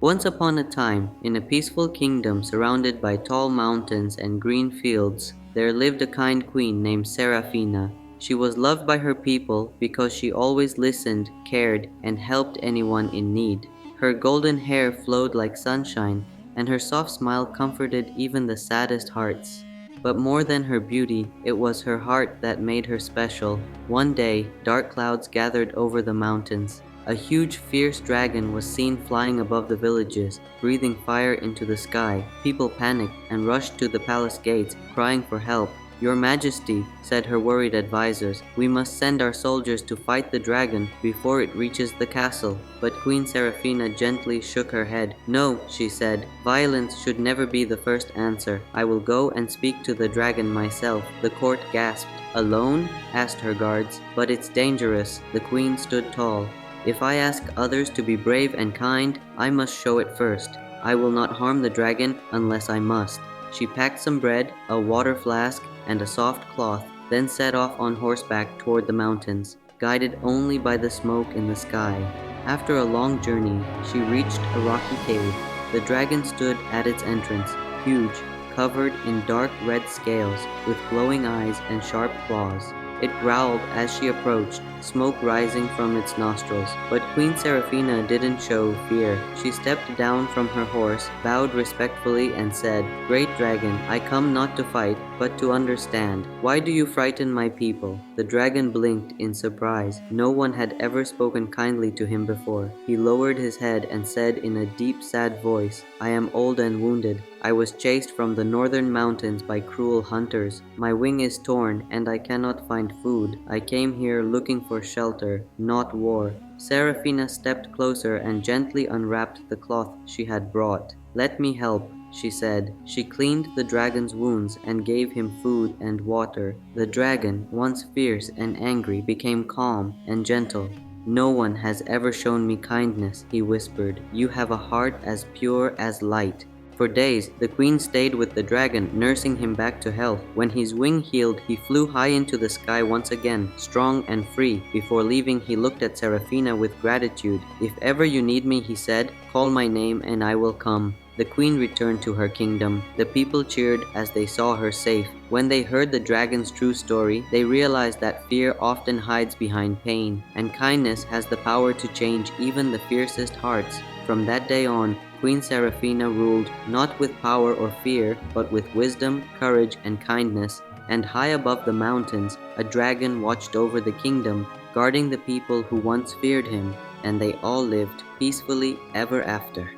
Once upon a time, in a peaceful kingdom surrounded by tall mountains and green fields, there lived a kind queen named Seraphina. She was loved by her people because she always listened, cared, and helped anyone in need. Her golden hair flowed like sunshine, and her soft smile comforted even the saddest hearts. But more than her beauty, it was her heart that made her special. One day, dark clouds gathered over the mountains. A huge, fierce dragon was seen flying above the villages, breathing fire into the sky. People panicked and rushed to the palace gates, crying for help. "Your Majesty," said her worried advisors, "we must send our soldiers to fight the dragon before it reaches the castle." But Queen Seraphina gently shook her head. "No," she said, "violence should never be the first answer. I will go and speak to the dragon myself." The court gasped. "Alone?" asked her guards. "But it's dangerous." The queen stood tall. "If I ask others to be brave and kind, I must show it first. I will not harm the dragon unless I must." She packed some bread, a water flask, and a soft cloth, then set off on horseback toward the mountains, guided only by the smoke in the sky. After a long journey, she reached a rocky cave. The dragon stood at its entrance, huge, covered in dark red scales, with glowing eyes and sharp claws. It growled as she approached, smoke rising from its nostrils. But Queen Seraphina didn't show fear. She stepped down from her horse, bowed respectfully, and said, "Great dragon, I come not to fight, but to understand. Why do you frighten my people?" The dragon blinked in surprise. No one had ever spoken kindly to him before. He lowered his head and said in a deep, sad voice, "I am old and wounded. I was chased from the northern mountains by cruel hunters. My wing is torn, and I cannot find food. I came here looking for shelter, not war." Seraphina stepped closer and gently unwrapped the cloth she had brought. "Let me help," she said. She cleaned the dragon's wounds and gave him food and water. The dragon, once fierce and angry, became calm and gentle. "No one has ever shown me kindness," he whispered. "You have a heart as pure as light." For days, the queen stayed with the dragon, nursing him back to health. When his wing healed, he flew high into the sky once again, strong and free. Before leaving, he looked at Seraphina with gratitude. "If ever you need me," he said, "call my name and I will come." The queen returned to her kingdom. The people cheered as they saw her safe. When they heard the dragon's true story, they realized that fear often hides behind pain, and kindness has the power to change even the fiercest hearts. From that day on, Queen Seraphina ruled not with power or fear, but with wisdom, courage, and kindness. And high above the mountains, a dragon watched over the kingdom, guarding the people who once feared him, and they all lived peacefully ever after.